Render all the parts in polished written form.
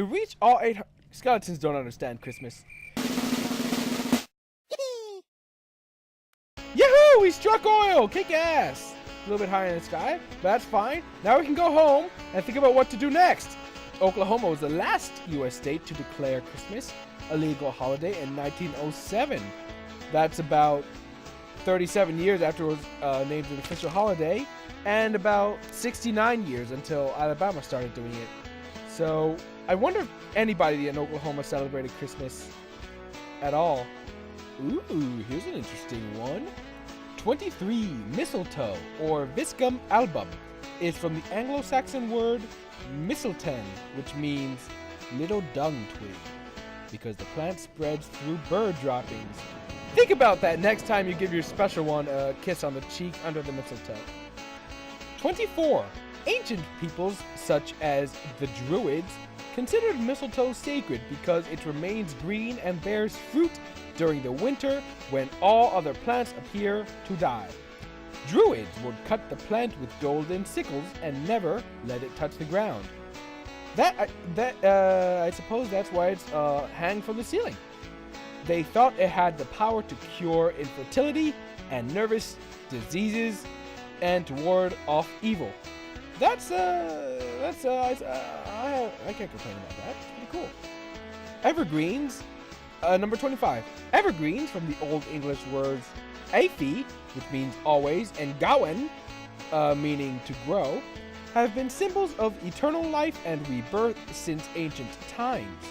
To reach all 8 skeletons don't understand Christmas. Yahoo! We struck oil! Kick ass! A little bit higher in the sky, but that's fine. Now we can go home and think about what to do next. Oklahoma was the last U.S. state to declare Christmas a legal holiday in 1907. That's about 37 years after it was named an official holiday, and about 69 years until Alabama started doing it. So I wonder if anybody in Oklahoma celebrated Christmas at all. Ooh, here's an interesting one. 23. Mistletoe, or Viscum album, is from the Anglo-Saxon word mistletoe, which means little dung twig, because the plant spreads through bird droppings. Think about that next time you give your special one a kiss on the cheek under the mistletoe. 24. Ancient peoples, such as the Druids, considered mistletoe sacred because it remains green and bears fruit during the winter when all other plants appear to die. Druids would cut the plant with golden sickles and never let it touch the ground. I suppose that's why it's hanging from the ceiling. They thought it had the power to cure infertility and nervous diseases and to ward off evil. I can't complain about that. It's pretty cool. Evergreens, number 25. Evergreens, from the Old English words efi, which means always, and gawen, meaning to grow, have been symbols of eternal life and rebirth since ancient times.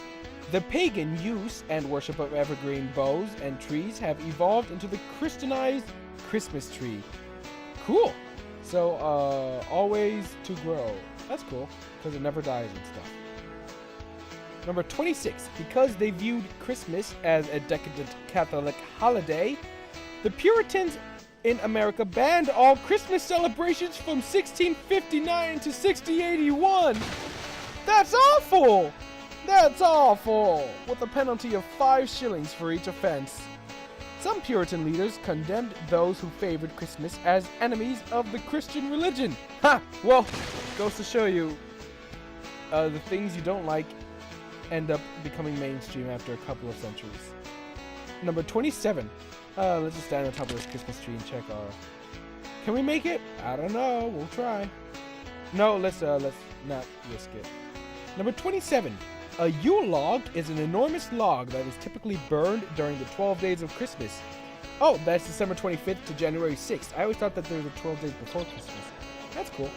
The pagan use and worship of evergreen boughs and trees have evolved into the Christianized Christmas tree. Cool. So, always to grow. That's cool, because it never dies and stuff. Number 26. Because they viewed Christmas as a decadent Catholic holiday, the Puritans in America banned all Christmas celebrations from 1659 to 1681. That's awful! That's awful! With a penalty of 5 shillings for each offense. Some Puritan leaders condemned those who favored Christmas as enemies of the Christian religion. Ha! Well, goes to show you, the things you don't like end up becoming mainstream after a couple of centuries. Number 27. Let's just stand on top of this Christmas tree and check our... Can we make it? I don't know. We'll try. No, let's not risk it. Number 27. A Yule log is an enormous log that is typically burned during the 12 days of Christmas. Oh, that's December 25th to January 6th. I always thought that there were 12 days before Christmas. That's cool.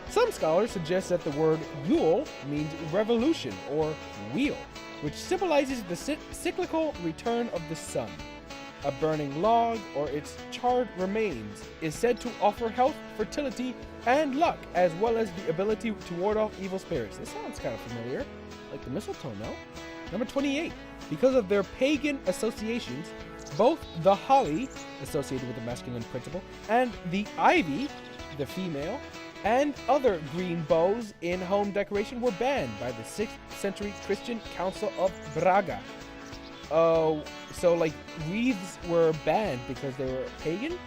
Some scholars suggest that the word Yule means revolution or wheel, which symbolizes the cyclical return of the sun. A burning log or its charred remains is said to offer health, fertility, and luck, as well as the ability to ward off evil spirits. This sounds kind of familiar. Like the mistletoe, no? Number 28. Because of their pagan associations, both the holly, associated with the masculine principle, and the ivy, the female, and other green boughs in home decoration were banned by the 6th century Christian Council of Braga. Oh, so like wreaths were banned because they were pagan?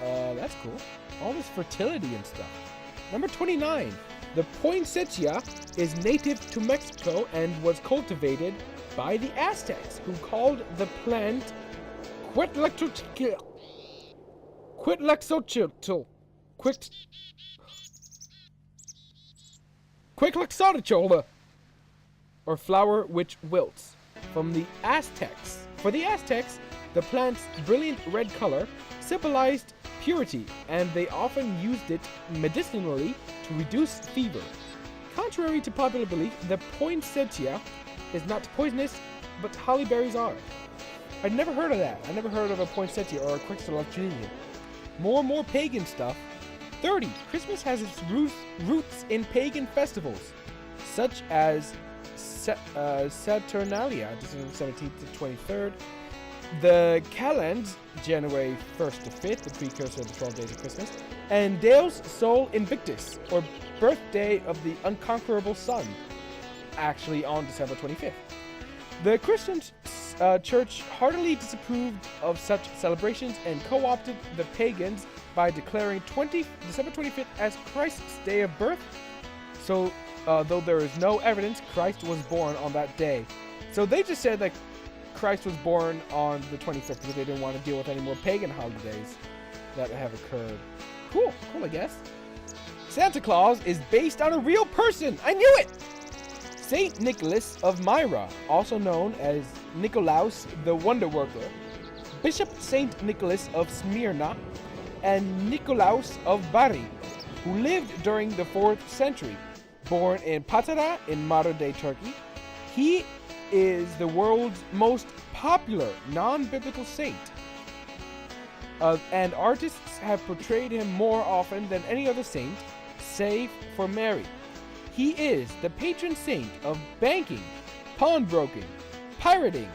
That's cool. All this fertility and stuff. Number 29. The poinsettia is native to Mexico and was cultivated by the Aztecs, who called the plant Cuexlitchotl, or flower which wilts, from the Aztecs. For the Aztecs, the plant's brilliant red color symbolized purity, and they often used it medicinally to reduce fever. Contrary to popular belief, the poinsettia is not poisonous, but holly berries are. I'd never heard of that. I never heard of a poinsettia or a Cuexlitchotl. More pagan stuff. 30. Christmas has its roots in pagan festivals, such as Saturnalia, December 17th to 23rd. The Calends, January 1st to 5th, the precursor of the 12 days of Christmas, and Dell's Sol Invictus, or birthday of the unconquerable sun, actually on December 25th. The Christian church heartily disapproved of such celebrations and co-opted the pagans by declaring December 25th as Christ's day of birth. So though there is no evidence Christ was born on that day. So they just said that Christ was born on the 25th because they didn't want to deal with any more pagan holidays that have occurred. Cool, I guess. Santa Claus is based on a real person. I knew it! Saint Nicholas of Myra, also known as Nicolaus the Wonder Worker, Bishop Saint Nicholas of Smyrna, and Nicolaus of Bari, who lived during the 4th century. Born in Patara in modern-day Turkey, he is the world's most popular non-biblical saint. And artists have portrayed him more often than any other saint, save for Mary. He is the patron saint of banking, pawnbroking, pirating,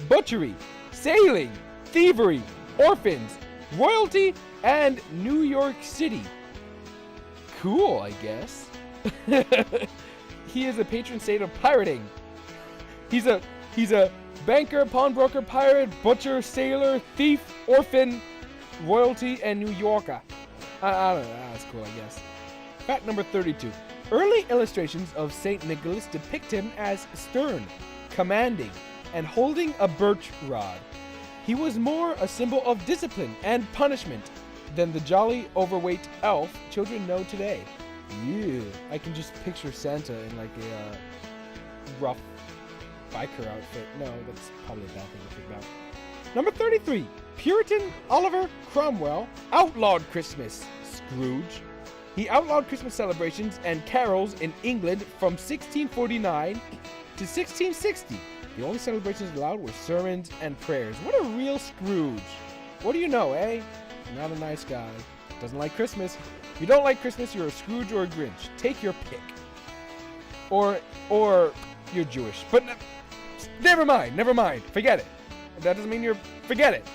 butchery, sailing, thievery, orphans, royalty, and New York City. Cool, I guess. He is a patron saint of pirating. He's a banker, pawnbroker, pirate, butcher, sailor, thief, orphan, royalty, and New Yorker. I don't know. That's cool, I guess. Fact number 32. Early illustrations of Saint Nicholas depict him as stern, commanding, and holding a birch rod. He was more a symbol of discipline and punishment than the jolly, overweight elf children know today. Yeah, I can just picture Santa in like a rough biker outfit. No, that's probably a bad thing to think about. Number 33. Puritan Oliver Cromwell outlawed Christmas. Scrooge. He outlawed Christmas celebrations and carols in England from 1649 to 1660. The only celebrations allowed were sermons and prayers. What a real Scrooge. What do you know, eh? Not a nice guy. Doesn't like Christmas. If you don't like Christmas, you're a Scrooge or a Grinch. Take your pick. Or you're Jewish. But never mind. Forget it. That doesn't mean forget it.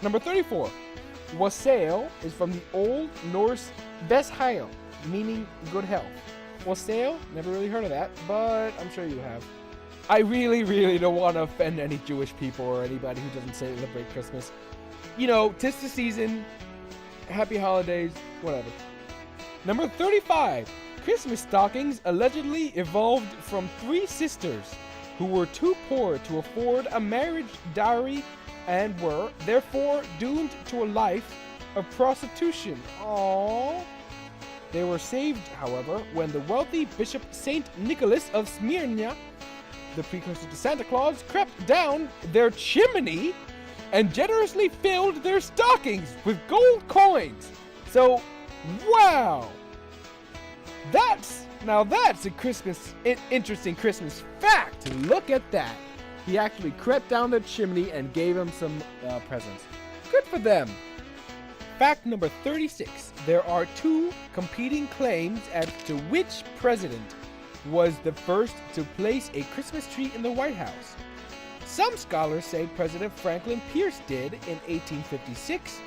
Number 34. Wassail is from the Old Norse Veshail, meaning good health. Wassail, never really heard of that, but I'm sure you have. I really don't want to offend any Jewish people or anybody who doesn't celebrate Christmas. You know, 'tis the season. Happy holidays, whatever. Number 35. Christmas stockings allegedly evolved from 3 sisters who were too poor to afford a marriage dowry and were, therefore, doomed to a life of prostitution. Aww. They were saved, however, when the wealthy Bishop Saint Nicholas of Smyrna, the precursor to Santa Claus, crept down their chimney and generously filled their stockings with gold coins. So, wow! That's a interesting Christmas fact. Look at that. He actually crept down the chimney and gave him some presents. Good for them. Fact number 36. There are 2 competing claims as to which president was the first to place a Christmas tree in the White House. Some scholars say President Franklin Pierce did in 1856.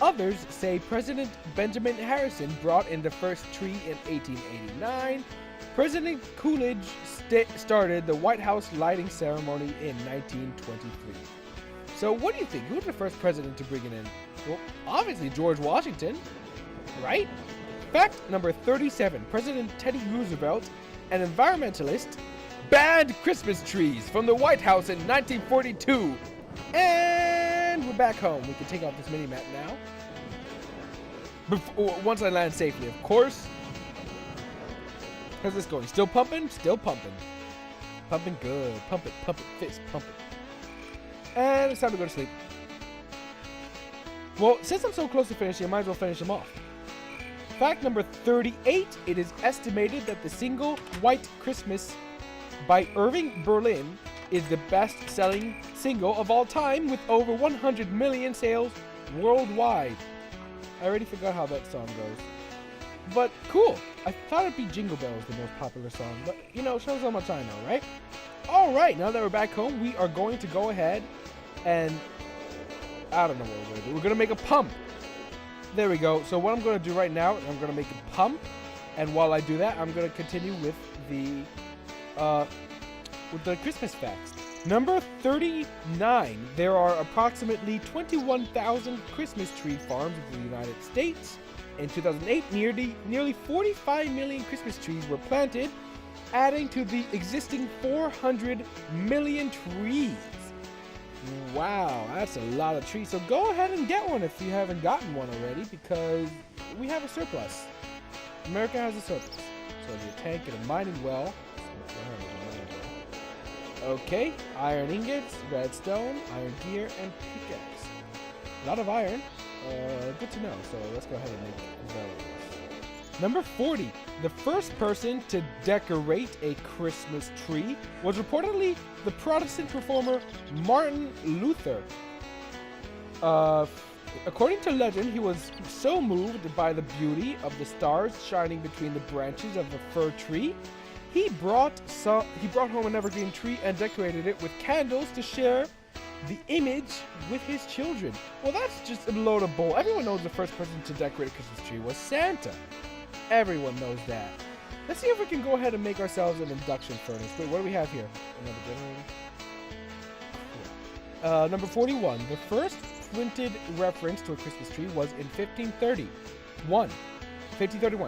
Others say President Benjamin Harrison brought in the first tree in 1889. President Coolidge started the White House lighting ceremony in 1923. So what do you think? Who was the first president to bring it in? Well, obviously George Washington, right? Fact number 37. President Teddy Roosevelt, an environmentalist, banned Christmas trees from the White House in 1942. And we're back home. We can take off this mini-map now. Once I land safely, of course. How's this going? Still pumping? Still pumping. Pumping good. Pump it, fist, pump it. And it's time to go to sleep. Well, since I'm so close to finishing, I might as well finish them off. Fact number 38. It is estimated that the single White Christmas by Irving Berlin is the best-selling single of all time with over 100 million sales worldwide. I already forgot how that song goes. But cool. I thought it'd be Jingle Bells, the most popular song. But, you know, shows how much I know, right? Alright, now that we're back home, we are going to go ahead and... I don't know what we're going to do. We're going to make a pump. There we go. So what I'm going to do right now is I'm going to make a pump. And while I do that, I'm going to continue with the Christmas facts. Number 39. There are approximately 21,000 Christmas tree farms in the United States. In 2008, nearly 45 million Christmas trees were planted, adding to the existing 400 million trees. Wow, that's a lot of trees. So go ahead and get one if you haven't gotten one already, because we have a surplus. America has a surplus. So there's a tank and a mining well. Okay, iron ingots, redstone, iron gear, and pickaxe. A lot of iron. Good to know. So let's go ahead and make those. Number 40. The first person to decorate a Christmas tree was reportedly the Protestant reformer Martin Luther. According to legend, he was so moved by the beauty of the stars shining between the branches of the fir tree, he brought home an evergreen tree and decorated it with candles to share the image with his children. Well, that's just a load of bull. Everyone knows the first person to decorate a Christmas tree was Santa. Everyone knows that. Let's see if we can go ahead and make ourselves an induction furnace. Wait, what do we have here? Another generator. Number 41. The first printed reference to a Christmas tree was in 1531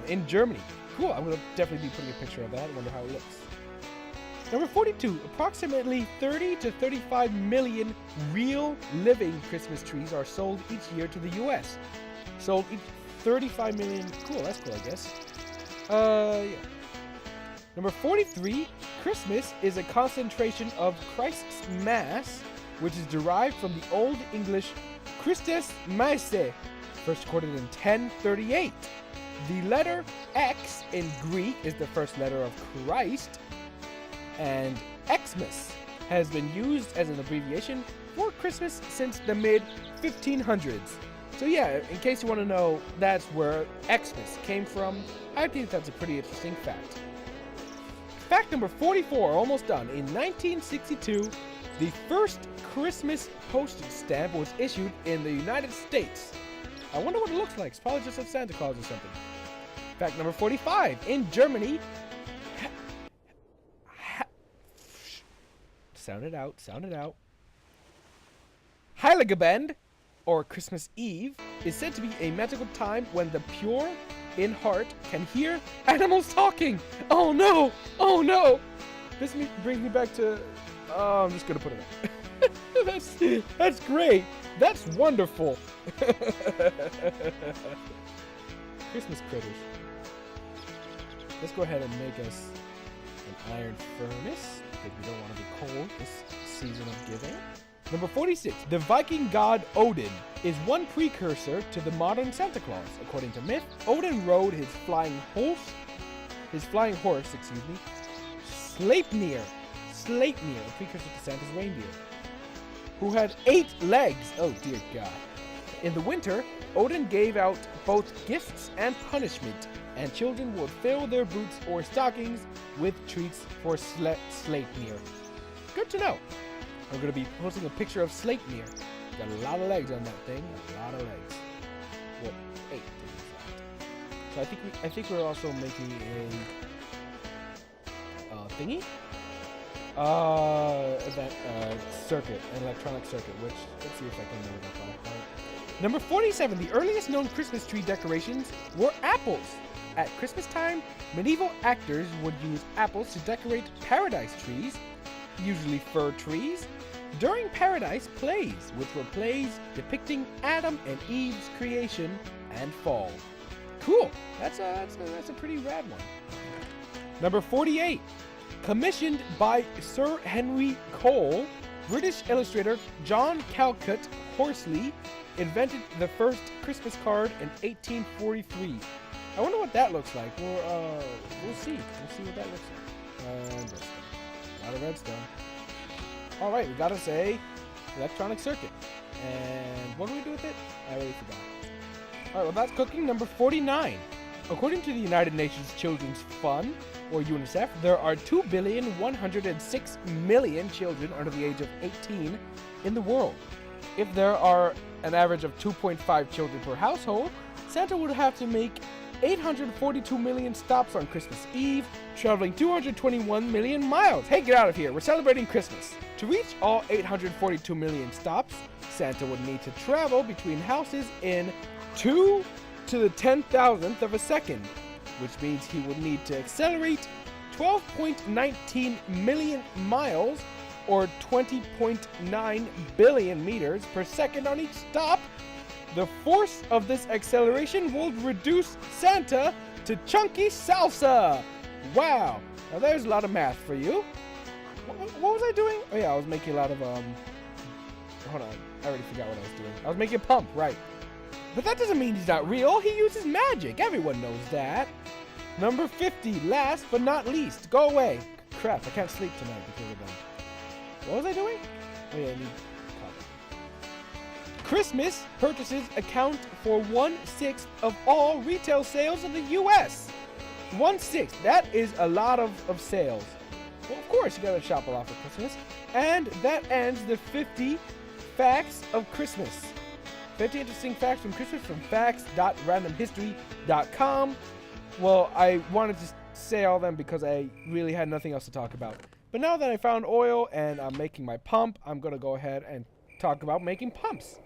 in Germany. Cool. I'm going to definitely be putting a picture of that. I wonder how it looks. Number 42. Approximately 30 to 35 million real living Christmas trees are sold each year to the U.S. Sold each 35 million. Cool. That's cool, I guess. Yeah. Number 43. Christmas is a concentration of Christ's Mass, which is derived from the Old English Christus Masse, first recorded in 1038. The letter X in Greek is the first letter of Christ, and Xmas has been used as an abbreviation for Christmas since the mid-1500s. So yeah, in case you want to know, that's where Xmas came from. I think that's a pretty interesting fact. Fact number 44, almost done. In 1962, the first Christmas postage stamp was issued in the United States. I wonder what it looks like. It's probably just of Santa Claus or something. Fact number 45, in Germany, sound it out. Heiligabend, or Christmas Eve, is said to be a magical time when the pure in heart can hear animals talking. Oh no! This brings me back to... I'm just gonna put it up. That's great. That's wonderful. Christmas critters. Let's go ahead and make us an iron furnace, because we don't want to be cold this season of giving. Number 46. The Viking god Odin is one precursor to the modern Santa Claus. According to myth, Odin rode his flying horse, Sleipnir, a precursor to Santa's reindeer, who had 8 legs. Oh dear God. In the winter, Odin gave out both gifts and punishment, and children would fill their boots or stockings with treats for Sleipnir. Good to know. I'm going to be posting a picture of Sleipnir. Got a lot of legs on that thing. A lot of legs. Well, 8 to be exact. So I think we're also making a thingy. Circuit, an electronic circuit, which, let's see if I can remember that by heart. Number 47, the earliest known Christmas tree decorations were apples. At Christmas time, medieval actors would use apples to decorate paradise trees, usually fir trees, during paradise plays, which were plays depicting Adam and Eve's creation and fall. Cool. That's a pretty rad one. Number 48. Commissioned by Sir Henry Cole, British illustrator John Calcutt Horsley invented the first Christmas card in 1843. I wonder what that looks like. We'll see. We'll see what that looks like. Redstone. A lot of redstone. All right, we gotta say electronic circuit. And what do we do with it? I already forgot. All right, well that's cooking. Number 49. According to the United Nations Children's Fund, or UNICEF, there are 2,106,000,000 children under the age of 18 in the world. If there are an average of 2.5 children per household, Santa would have to make 842 million stops on Christmas Eve, traveling 221 million miles. Hey, get out of here. We're celebrating Christmas. To reach all 842 million stops, Santa would need to travel between houses in 2 to the 10,000th of a second, which means he would need to accelerate 12.19 million miles, or 20.9 billion meters per second on each stop. The force of this acceleration will reduce Santa to chunky salsa. Wow. Now there's a lot of math for you. What was I doing? Oh yeah, I was making a lot of, hold on. I already forgot what I was doing. I was making a pump, right. But that doesn't mean he's not real. He uses magic. Everyone knows that. Number 50, last but not least. Go away. Crap, I can't sleep tonight because of that. What was I doing? Oh yeah, I need coffee. Christmas purchases account for 1/6 of all retail sales in the U.S. 1/6. That is a lot of sales. Well, of course, you gotta shop a lot for Christmas. And that ends the 50 facts of Christmas. 50 interesting facts from Christmas from facts.randomhistory.com. Well, I wanted to say all of them because I really had nothing else to talk about. But now that I found oil and I'm making my pump, I'm gonna go ahead and talk about making pumps.